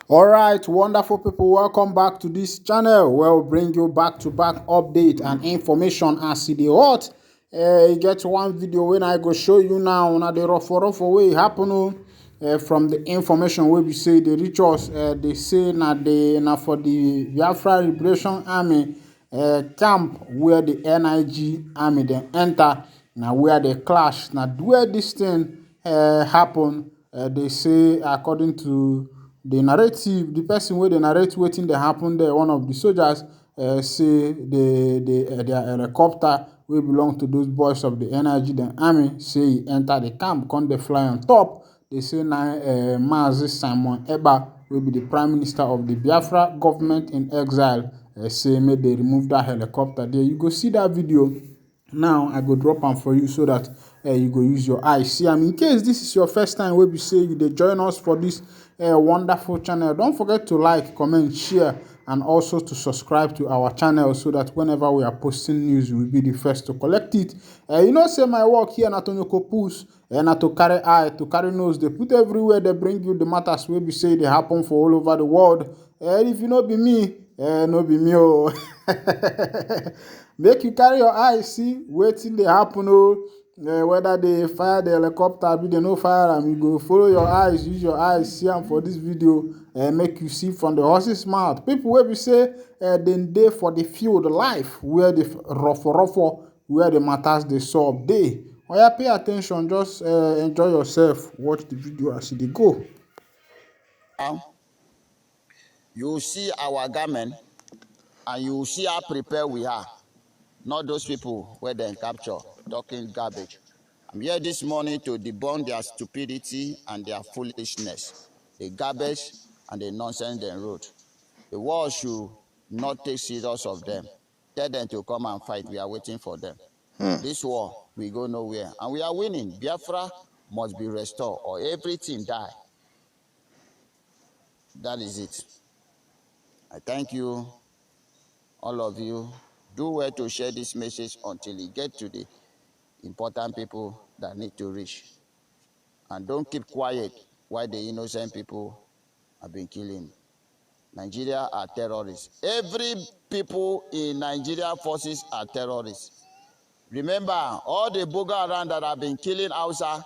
All right, wonderful people, welcome back to this channel where we bring you back-to-back update and information as e dey hot. E get one video when I go show you now na the rough way e happen from the information wey we say dey reach us. They say na for the Biafra Liberation Army camp where the Nig army dem enter, na where they clash, na where this thing happen. They say according to the narrative, the person wey dey narrate wetin dey happen there, one of the soldiers say their helicopter wey belong to those boys of the Nig dem army say e enter the camp come dey fly on top. They say na Mazi Simon Ekpa wey be the prime minister of the Biafra government in exile say make they remove that helicopter there. You go see that video. Now I go drop am for you so that you go use your eye see am. In case this is your first time wey be say you dey join us for this wonderful channel, don't forget to like, comment, share, and also to subscribe to our channel so that whenever we are posting news, you will be the first to collect it. You know, say my work here na to push na to carry eye, to carry nose, they put everywhere, they bring you the matters wey be say they happen for all over the world. If you no be me, no be me oh. Make you carry your eye see wetin dey happen oh. Whether they fire the helicopter, be they no fire am, you go follow your eyes, use your eyes, see am for this video, make you see from the horse's mouth. People wey be say dem dey for the field life, where the rough where the matters dey solve dey. Oya, pay attention, just enjoy yourself, watch the video as e dey go. You see our garment and you see how prepared we are. Not those people where they capture talking garbage. I'm here this morning to debunk their stupidity and their foolishness, the garbage and the nonsense they wrote. The world should not take serious of them. Tell them to come and fight. We are waiting for them. This war, we go nowhere. And we are winning. Biafra must be restored or everything die. That is it. I thank you, all of you. Do well to share this message until it gets to the important people that need to reach. And don't keep quiet while the innocent people have been killing. Nigeria are terrorists. Every people in Nigeria forces are terrorists. Remember, all the boga around that have been killing Hausa,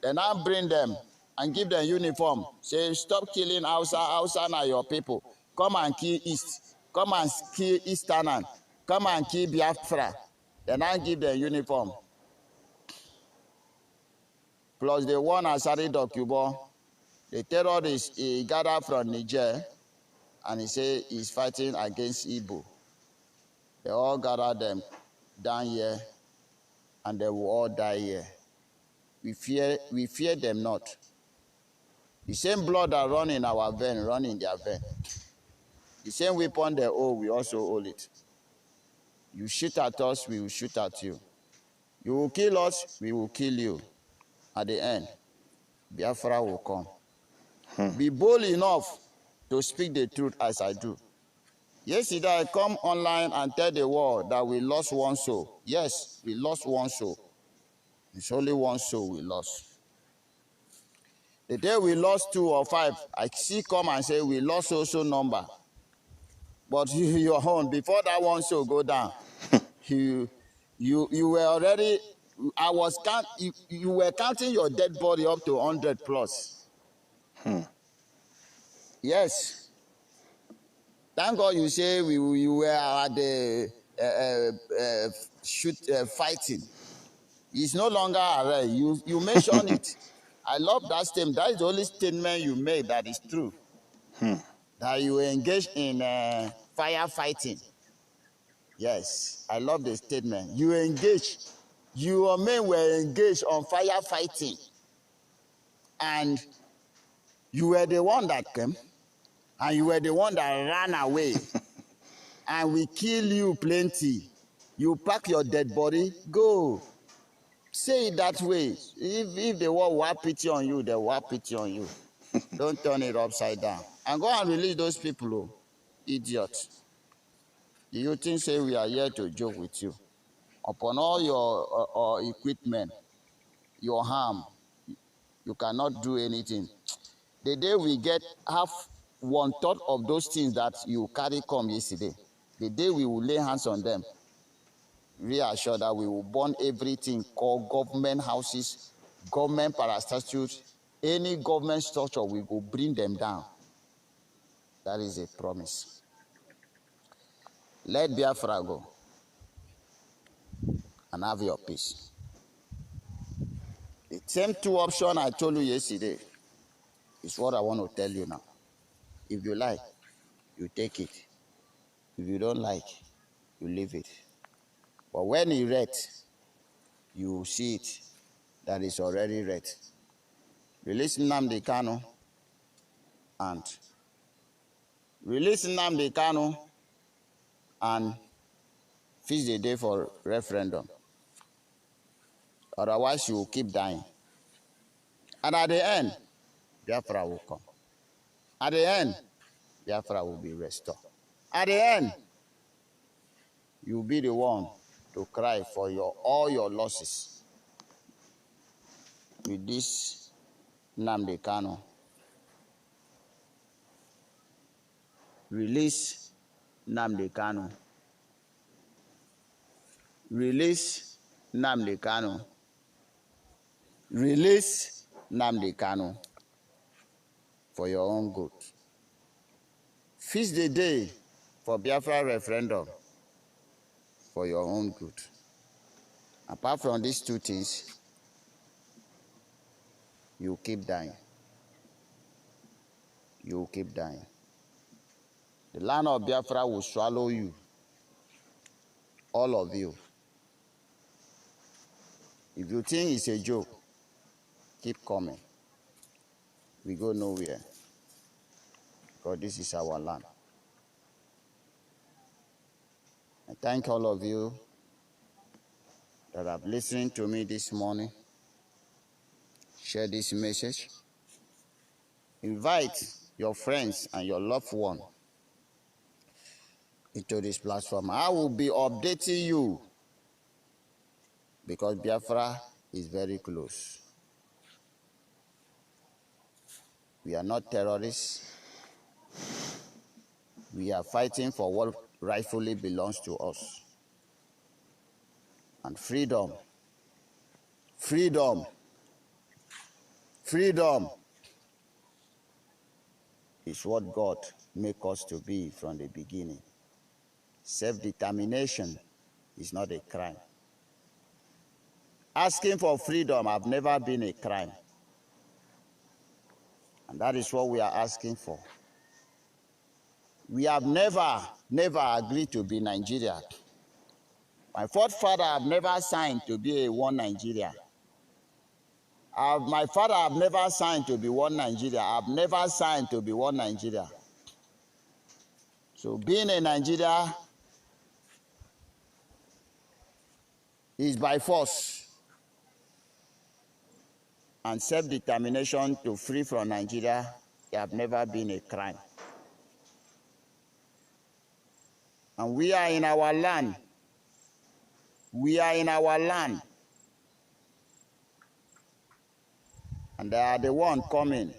they now bring them and give them uniform. Say, stop killing Hausa. Hausa are your people. Come and kill East. Come and kill Eastern. Come and kill Biafra. They now give them uniform. Plus the one Asari Dokubo, the terrorist he gathered from Niger, and he say he's fighting against Igbo. They all gather them down here, and they will all die here. We fear them not. The same blood that run in our vein, run in their vein. The same weapon they hold, we also hold it. You shoot at us, we will shoot at you. You will kill us, we will kill you. At the end, Biafra will come. Be bold enough to speak the truth as I do. Yesterday, I come online and tell the world that we lost one soul. Yes, we lost one soul. It's only one soul we lost. The day we lost 2 or 5, I see come and say we lost also number. But your own, before that one soul go down, you were already, you were counting your dead body up to 100 plus. Yes. Thank God you say you were at the fighting. It's no longer array. You mention it. I love that statement. That is the only statement you made that is true. That you engaged in firefighting. Yes, I love the statement. You engaged. Your men were engaged on firefighting. And you were the one that came. And you were the one that ran away. And we kill you plenty. You pack your dead body, go. Say it that way. If the world will have pity on you, they will have pity on you. Don't turn it upside down. And go and release those people, oh, idiots. Do you think say we are here to joke with you? Upon all your equipment, your harm, you cannot do anything. The day we get half 1/3 of those things that you carry come yesterday, the day we will lay hands on them, reassure that we will burn everything called government houses, government parastatutes, any government structure, we will bring them down. That is a promise. Let Biafra go and have your peace. The same 2 options I told you yesterday is what I want to tell you now. If you like, you take it. If you don't like, you leave it. But when you read, you see it that is already read. Release Nnamdi Kanu and fix the day for referendum. Otherwise, you will keep dying. And at the end, Biafra will come. At the end, Biafra will be restored. At the end, you will be the one to cry for all your losses. With this Nnamdi Kanu, release Nnamdi Kanu. Release Nnamdi Kanu. Release Nnamdi Kanu for your own good. Fix the day for Biafra referendum for your own good. Apart from these 2 things, you keep dying. You will keep dying. The land of Biafra will swallow you. All of you. If you think it's a joke, keep coming. We go nowhere. Because this is our land. I thank all of you that have listened to me this morning. Share this message. Invite your friends and your loved one into this platform. I will be updating you because Biafra is very close. We are not terrorists. We are fighting for what rightfully belongs to us. And freedom, freedom, freedom is what God made us to be from the beginning. Self-determination is not a crime. Asking for freedom has never been a crime. And that is what we are asking for. We have never agreed to be Nigeria. My forefather have never signed to be a one Nigeria. My father have never signed to be one Nigeria. I've never signed to be one Nigeria. So being a Nigeria is by force. And self-determination to free from Nigeria have never been a crime. And we are in our land. We are in our land. And they are the one coming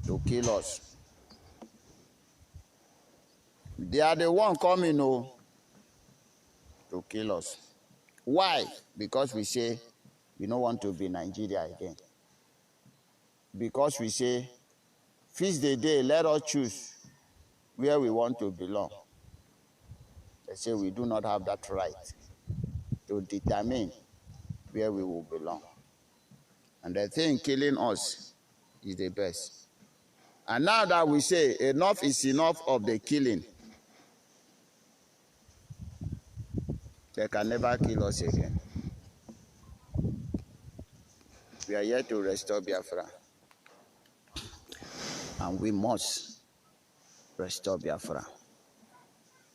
to kill us. They are the one coming to kill us. Why? Because we say we don't want to be Nigeria again. Because we say, fix the day, let us choose where we want to belong. They say we do not have that right to determine where we will belong. And they think killing us is the best. And now that we say enough is enough of the killing, they can never kill us again. We are here to restore Biafra. And we must restore Biafra.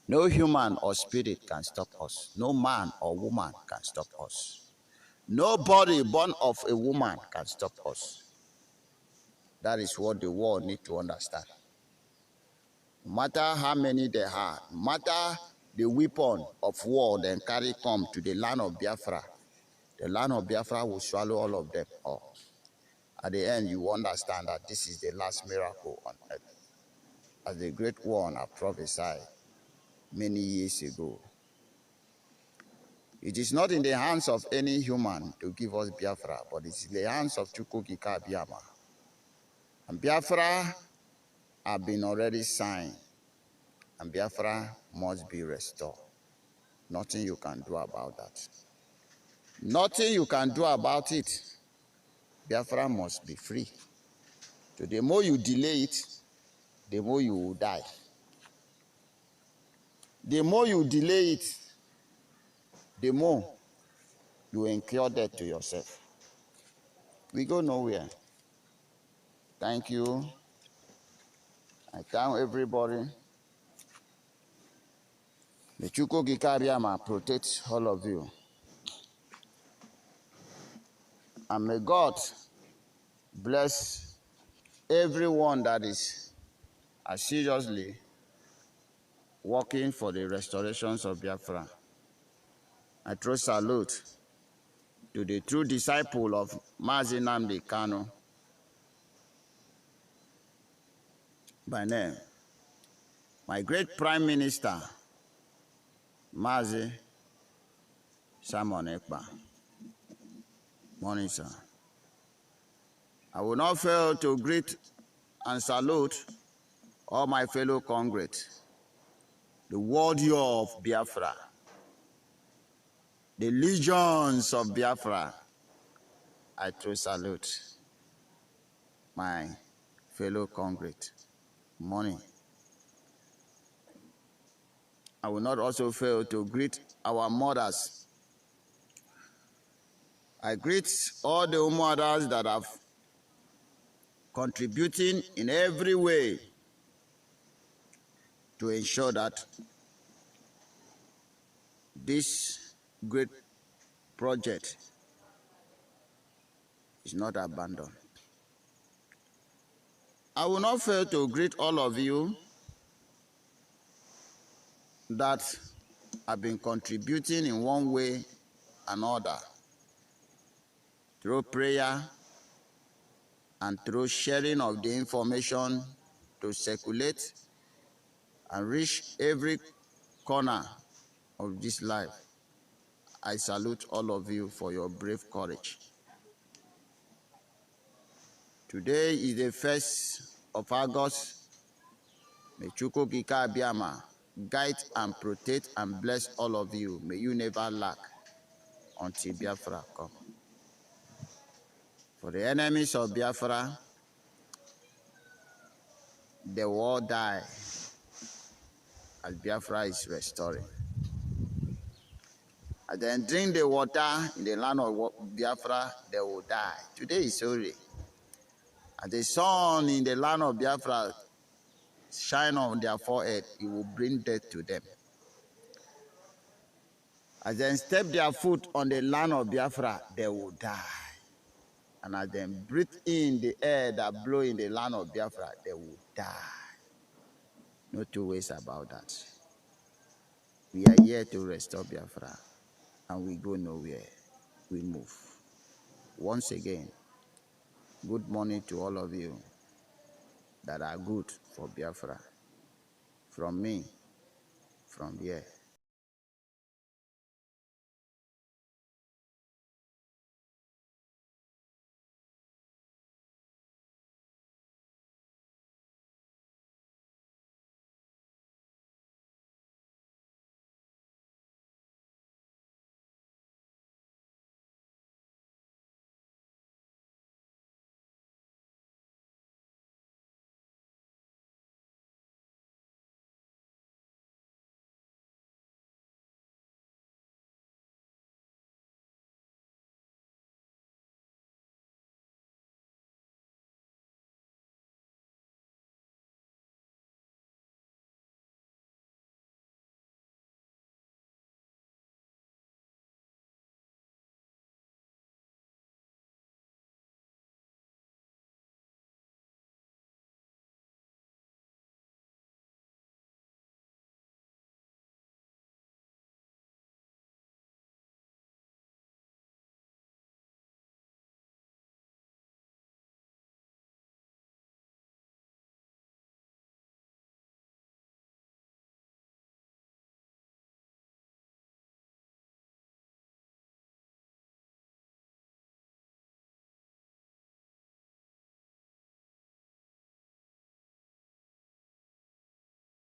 No human or spirit can stop us. No man or woman can stop us. Nobody born of a woman can stop us. That is what the world needs to understand. No matter how many they have, no matter the weapon of war they carry come to the land of Biafra, the land of Biafra will swallow all of them up. At the end, you understand that this is the last miracle on earth. As the great one I prophesied many years ago. It is not in the hands of any human to give us Biafra, but it's in the hands of Chukwukika Abiyama. And Biafra have been already signed, and Biafra must be restored. Nothing you can do about that. Nothing you can do about it. Biafra must be free. So the more you delay it, the more you will die. The more you delay it, the more you incur death to yourself. We go nowhere. Thank you. I thank everybody. May Chukwukika Abiyama protect all of you. And may God bless everyone that is seriously working for the restorations of Biafra. I throw salute to the true disciple of Mazi Nnamdi Kanu by name, my great Prime Minister, Mazi Simon Ekpa. Morning, sir. I will not fail to greet and salute all my fellow congregates, the warrior of Biafra, the legions of Biafra. I throw salute my fellow congregate. Morning. I will not also fail to greet our mothers. I greet all the mothers that have contributing in every way to ensure that this great project is not abandoned. I will not fail to greet all of you that have been contributing in one way or another through prayer and through sharing of the information to circulate and reach every corner of this life. I salute all of you for your brave courage. Today is the 1st of August. May Chukwukika Abiyama guide and protect and bless all of you. May you never lack until Biafra come. For the enemies of Biafra, they will all die as Biafra is restoring. And then drink the water in the land of Biafra, they will die. Today is sorry. And the sun in the land of Biafra shine on their forehead, it will bring death to them. As they step their foot on the land of Biafra, they will die. And as they breathe in the air that blow in the land of Biafra, they will die. No two ways about that. We are here to restore Biafra, and we go nowhere. We move. Once again, good morning to all of you that are good for Biafra. From me, from here.